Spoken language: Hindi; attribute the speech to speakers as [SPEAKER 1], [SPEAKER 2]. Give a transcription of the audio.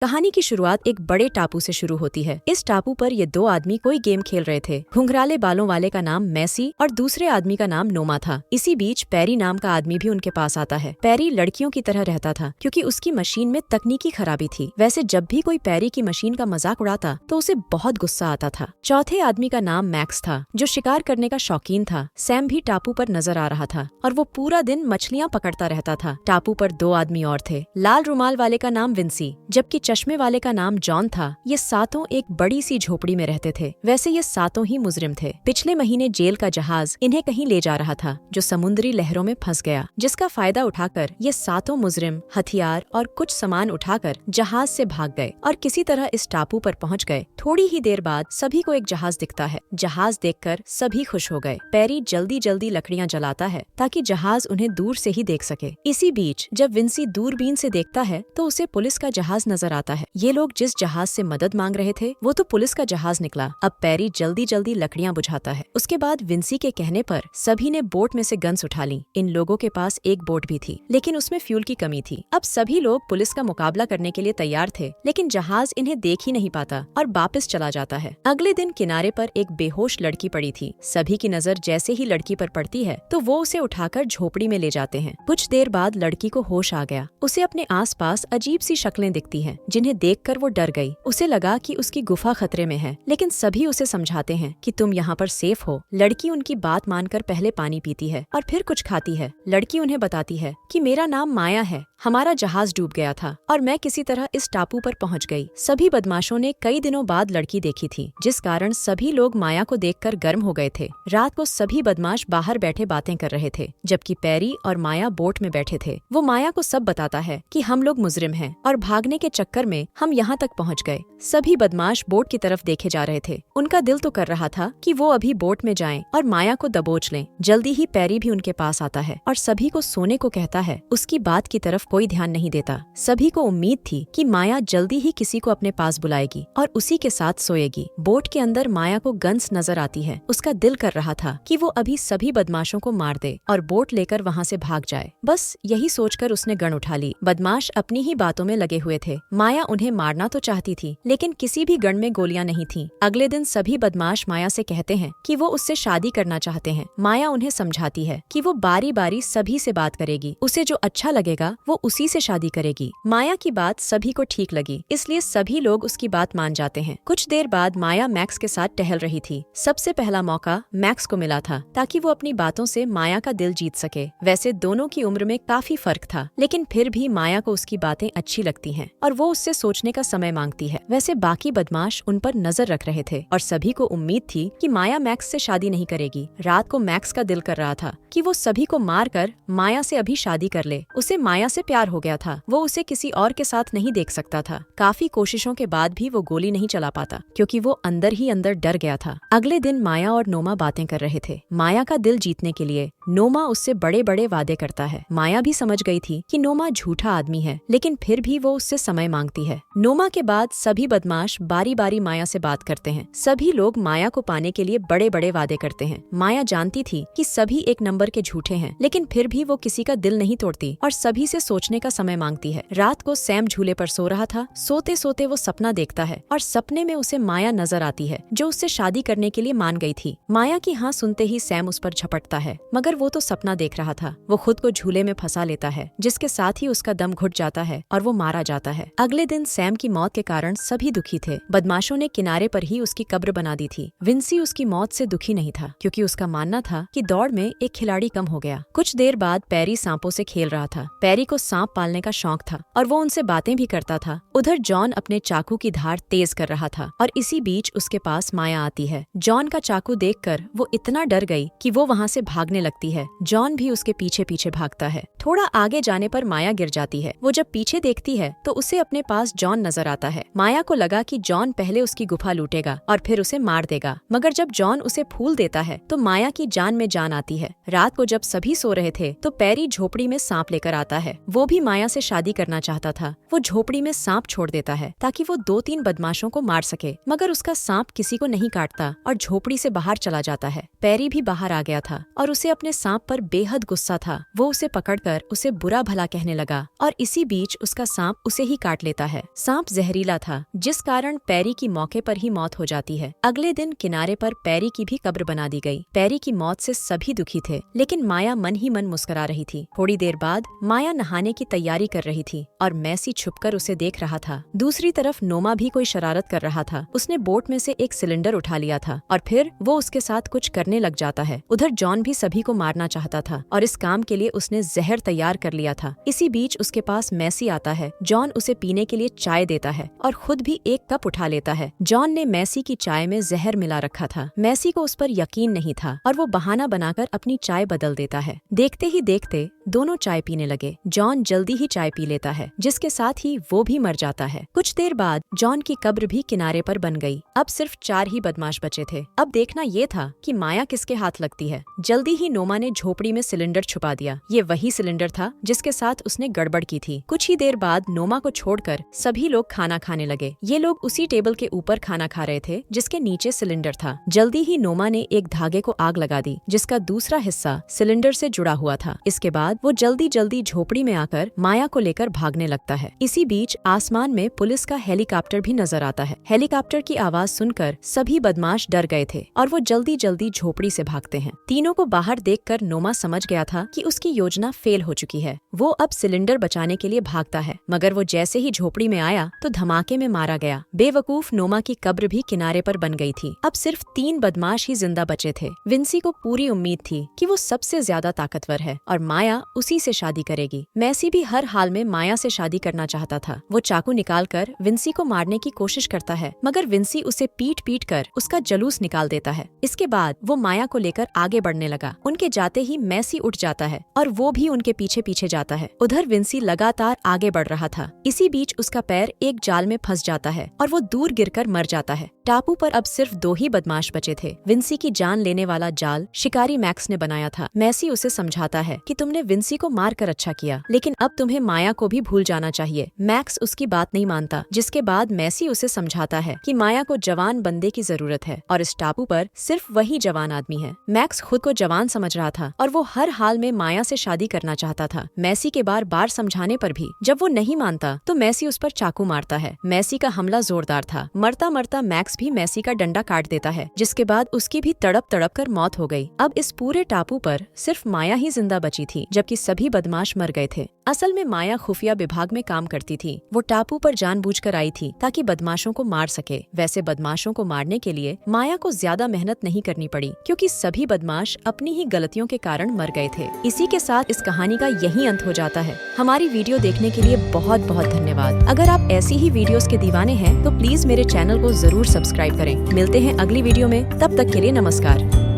[SPEAKER 1] कहानी की शुरुआत एक बड़े टापू से शुरू होती है। इस टापू पर ये दो आदमी कोई गेम खेल रहे थे। घुंघराले बालों वाले का नाम मैसी और दूसरे आदमी का नाम नोमा था। इसी बीच पैरी नाम का आदमी भी उनके पास आता है। पैरी लड़कियों की तरह रहता था क्योंकि उसकी मशीन में तकनीकी खराबी थी। वैसे जब भी कोई पैरी की मशीन का मजाक उड़ाता तो उसे बहुत गुस्सा आता था। चौथे आदमी का नाम मैक्स था जो शिकार करने का शौकीन था। सैम भी टापू पर नजर आ रहा था और वो पूरा दिन मछलियाँ पकड़ता रहता था। टापू पर दो आदमी और थे। लाल रुमाल वाले का नाम विंसी जबकि चश्मे वाले का नाम जॉन था। ये सातों एक बड़ी सी झोपड़ी में रहते थे। वैसे ये सातों ही मुजरिम थे। पिछले महीने जेल का जहाज इन्हें कहीं ले जा रहा था जो समुद्री लहरों में फंस गया, जिसका फायदा उठाकर ये सातों मुजरिम हथियार और कुछ सामान उठाकर जहाज से भाग गए और किसी तरह इस टापू पर पहुंच गए। थोड़ी ही देर बाद सभी को एक जहाज दिखता है। जहाज देखकर सभी खुश हो गए। पैरी जल्दी जल्दी लकड़ियां जलाता है ताकि जहाज उन्हें दूर से ही देख सके। इसी बीच जब विंसी दूरबीन से देखता है तो उसे पुलिस का जहाज नजर आता है। ये लोग जिस जहाज से मदद मांग रहे थे वो तो पुलिस का जहाज निकला। अब पैरी जल्दी जल्दी लकड़ियां बुझाता है। उसके बाद विंसी के कहने पर सभी ने बोट में से गन्स उठा ली। इन लोगों के पास एक बोट भी थी लेकिन उसमें फ्यूल की कमी थी। अब सभी लोग पुलिस का मुकाबला करने के लिए तैयार थे लेकिन जहाज इन्हें देख ही नहीं पाता और वापस चला जाता है। अगले दिन किनारे पर एक बेहोश लड़की पड़ी थी। सभी की नजर जैसे ही लड़की पर पड़ती है तो वो उसे उठाकर झोपड़ी में ले जाते हैं। कुछ देर बाद लड़की को होश आ गया। उसे अपने आसपास अजीब सी शक्लें दिखती हैं जिन्हें देखकर वो डर गई। उसे लगा कि उसकी गुफा खतरे में है लेकिन सभी उसे समझाते हैं कि तुम यहाँ पर सेफ हो। लड़की उनकी बात मानकर पहले पानी पीती है और फिर कुछ खाती है। लड़की उन्हें बताती है कि मेरा नाम माया है, हमारा जहाज डूब गया था और मैं किसी तरह इस टापू पर पहुंच गई। सभी बदमाशों ने कई दिनों बाद लड़की देखी थी जिस कारण सभी लोग माया को देखकर गर्म हो गए थे। रात को सभी बदमाश बाहर बैठे बातें कर रहे थे जबकि पैरी और माया बोट में बैठे थे। वो माया को सब बताता है कि हम लोग मुजरिम हैं और भागने के चक्कर में हम यहाँ तक पहुँच गए। सभी बदमाश बोट की तरफ देखे जा रहे थे। उनका दिल तो कर रहा था कि वो अभी बोट में जाएं और माया को दबोच लें। जल्दी ही पैरी भी उनके पास आता है और सभी को सोने को कहता है। उसकी बात की तरफ कोई ध्यान नहीं देता। सभी को उम्मीद थी कि माया जल्दी ही किसी को अपने पास बुलाएगी और उसी के साथ सोएगी। बोट के अंदर माया को गन्स नजर आती है। उसका दिल कर रहा था कि वो अभी सभी बदमाशों को मार दे और बोट लेकर वहाँ से भाग जाए। बस यही सोचकर उसने गन उठा ली। बदमाश अपनी ही बातों में लगे हुए थे। माया उन्हें मारना तो चाहती थी लेकिन किसी भी गन में गोलियां नहीं थीं। अगले दिन सभी बदमाश माया से कहते हैं कि वो उससे शादी करना चाहते हैं। माया उन्हें समझाती है कि वो बारी बारी सभी से बात करेगी। उसे जो अच्छा लगेगा वो उसी से शादी करेगी। माया की बात सभी को ठीक लगी इसलिए सभी लोग उसकी बात मान जाते हैं। कुछ देर बाद माया मैक्स के साथ टहल रही थी। सबसे पहला मौका मैक्स को मिला था ताकि वो अपनी बातों से माया का दिल जीत सके। वैसे दोनों की उम्र में काफी फर्क था लेकिन फिर भी माया को उसकी बातें अच्छी लगती हैं और वो उससे सोचने का समय मांगती है। वैसे बाकी बदमाश उन पर नजर रख रहे थे और सभी को उम्मीद थी कि माया मैक्स से शादी नहीं करेगी। रात को मैक्स का दिल कर रहा था कि वो सभी को मार कर माया से अभी शादी कर ले। उसे माया से प्यार हो गया था। वो उसे किसी और के साथ नहीं देख सकता था। काफी कोशिशों के बाद भी वो गोली नहीं चला पाता क्योंकि वो अंदर ही अंदर डर गया था। अगले दिन माया और नोमा बातें कर रहे थे। माया का दिल जीतने के लिए नोमा उससे बड़े बड़े वादे करता है। माया भी समझ गई थी कि नोमा झूठा आदमी है लेकिन फिर भी वो उससे समय मांगती है। नोमा के बाद सभी बदमाश बारी बारी माया से बात करते हैं। सभी लोग माया को पाने के लिए बड़े बड़े वादे करते हैं। माया जानती थी कि सभी एक नंबर के झूठे हैं लेकिन फिर भी वो किसी का दिल नहीं तोड़ती और सभी से सोचने का समय मांगती है। रात को सैम झूले पर सो रहा था। सोते सोते वो सपना देखता है और सपने में उसे माया नजर आती है जो उससे शादी करने के लिए मान गई थी। माया की हाँ सुनते ही सैम उस पर झपटता है मगर वो तो सपना देख रहा था। वो खुद को झूले में फंसा लेता है जिसके साथ ही उसका दम घुट जाता है और वो मारा जाता है। अगले दिन सैम की मौत के कारण सभी दुखी थे। बदमाशों ने किनारे पर ही उसकी कब्र बना दी थी। विंसी उसकी मौत से दुखी नहीं था क्योंकि उसका मानना था कि दौड़ में एक खिलाड़ी कम हो गया। कुछ देर बाद पैरी सांपों से खेल रहा था। पैरी को सांप पालने का शौक था और वो उनसे बातें भी करता था। उधर जॉन अपने चाकू की धार तेज कर रहा था और इसी बीच उसके पास माया आती है। जॉन का चाकू देखकर वो इतना डर गई कि वो वहाँ से भागने लगती है। जॉन भी उसके पीछे पीछे भागता है। थोड़ा आगे जाने पर माया गिर जाती है। वो जब पीछे देखती है तो उसे अपने पास जॉन नजर आता है। माया को लगा कि जॉन पहले उसकी गुफा लूटेगा और फिर उसे मार देगा मगर जब जॉन उसे फूल देता है तो माया की जान में जान आती है। रात को जब सभी सो रहे थे तो पैरी झोपड़ी में सांप लेकर आता है। वो भी माया से शादी करना चाहता था। वो झोपड़ी में सांप छोड़ देता है ताकि वो 2-3 बदमाशों को मार सके, मगर उसका सांप किसी को नहीं काटता और झोपड़ी से बाहर चला जाता है। पैरी भी बाहर आ गया था और उसे अपने सांप पर बेहद गुस्सा था। वो उसे पकड़कर उसे बुरा भला कहने लगा और इसी बीच उसका सांप उसे ही काट लेता है। सांप जहरीला था, जिस कारण पैरी की मौके पर ही मौत हो जाती है। अगले दिन किनारे पर पैरी की भी कब्र बना दी गई। पैरी की मौत से सभी दुखी थे, लेकिन माया मन ही मन मुस्कुरा रही थी। थोड़ी देर बाद माया नहाने की तैयारी कर रही थी और मैसी छुपकर उसे देख रहा था। दूसरी तरफ नोमा भी कोई शरारत कर रहा था। उसने बोट में से एक सिलेंडर उठा लिया था और फिर वो उसके साथ कुछ करने लग जाता है। उधर जॉन भी सभी को मारना चाहता था और इस काम के लिए उसने जहर तैयार कर लिया था। इसी बीच उसके पास मैसी आता है। जॉन उसे पीने के लिए चाय देता है और खुद भी एक कप उठा लेता है। जॉन ने मैसी की चाय में जहर मिला रखा था। मैसी को उस पर यकीन नहीं था और वो बहाना बनाकर अपनी चाय बदल देता है। देखते ही देखते दोनों चाय पीने लगे। जॉन जल्दी ही चाय पी लेता है, जिसके साथ ही वो भी मर जाता है। कुछ देर बाद जॉन की कब्र भी किनारे पर बन गई। अब सिर्फ 4 ही बदमाश बचे थे। अब देखना ये था कि माया किसके हाथ लगती है। जल्दी ही नोमा ने झोपड़ी में सिलेंडर छुपा दिया। ये वही सिलेंडर था जिसके साथ उसने गड़बड़ की थी। कुछ ही देर बाद नोमा को छोड़कर सभी लोग खाना खाने लगे। ये लोग उसी टेबल के ऊपर खाना खा रहे थे जिसके नीचे सिलेंडर था। जल्दी ही नोमा ने एक धागे को आग लगा दी, जिसका दूसरा हिस्सा सिलेंडर से जुड़ा हुआ था। इसके बाद वो जल्दी जल्दी झोपड़ी में आकर माया को लेकर भागने लगता है। इसी बीच आसमान में पुलिस का हेलीकॉप्टर भी नजर आता है। हेलीकॉप्टर की आवाज सुनकर सभी बदमाश डर गए थे और वो जल्दी जल्दी झोपड़ी से भागते हैं। तीनों को बाहर देखकर नोमा समझ गया था कि उसकी योजना फेल हो चुकी है। वो अब सिलेंडर बचाने के लिए भागता है, मगर वो जैसे ही झोपड़ी में आया तो धमाके में मारा गया। बेवकूफ नोमा की कब्र भी किनारे पर बन गई थी। अब सिर्फ 3 बदमाश ही जिंदा बचे थे। विंसी को पूरी उम्मीद थी कि वो सबसे ज्यादा ताकतवर है और माया उसी से शादी करेगी। मैसी भी हर हाल में माया से शादी करना चाहता था। वो चाकू निकालकर विंसी को मारने की कोशिश करता है, मगर विंसी उसे पीट पीट कर उसका जलूस निकाल देता है। इसके बाद वो माया को लेकर आगे बढ़ने लगा। उनके जाते ही मैसी उठ जाता है और वो भी उनके पीछे पीछे जाता है। उधर विंसी लगातार आगे बढ़ रहा था। इसी बीच उसका पैर एक जाल में फंस जाता है और वो दूर गिरकर मर जाता है। टापू पर अब सिर्फ 2 ही बदमाश बचे थे। विंसी की जान लेने वाला जाल शिकारी मैक्स ने बनाया था। मैसी उसे समझाता है कि तुमने विंसी को मार कर अच्छा किया, लेकिन अब तुम्हें माया को भी भूल जाना चाहिए। मैक्स उसकी बात नहीं मानता, जिसके बाद मैसी उसे समझाता है कि माया को जवान बंदे की जरूरत है और इस टापू पर सिर्फ वही जवान आदमी है। मैक्स खुद को जवान समझ रहा था और वो हर हाल में माया से शादी करना चाहता था। मैसी के बार बार समझाने पर भी जब वो नहीं मानता तो मैसी उस पर चाकू मारता है। मैसी का हमला जोरदार था। मरता मरता मैक्स भी मैसी का डंडा काट देता है, जिसके बाद उसकी भी तड़प तड़प कर मौत हो गई। अब इस पूरे टापू पर सिर्फ माया ही जिंदा बची थी, जबकि सभी बदमाश मर गए थे। असल में माया खुफिया विभाग में काम करती थी। वो टापू पर जानबूझकर आई थी ताकि बदमाशों को मार सके। वैसे बदमाशों को मारने के लिए माया को ज्यादा मेहनत नहीं करनी पड़ी, क्योंकि सभी बदमाश अपनी ही गलतियों के कारण मर गए थे। इसी के साथ इस कहानी का यही अंत हो जाता है। हमारी वीडियो देखने के लिए बहुत बहुत धन्यवाद। अगर आप ऐसी ही वीडियोस के दीवाने हैं तो प्लीज मेरे चैनल को जरूर सब्सक्राइब करें। मिलते हैं अगली वीडियो में, तब तक के लिए नमस्कार।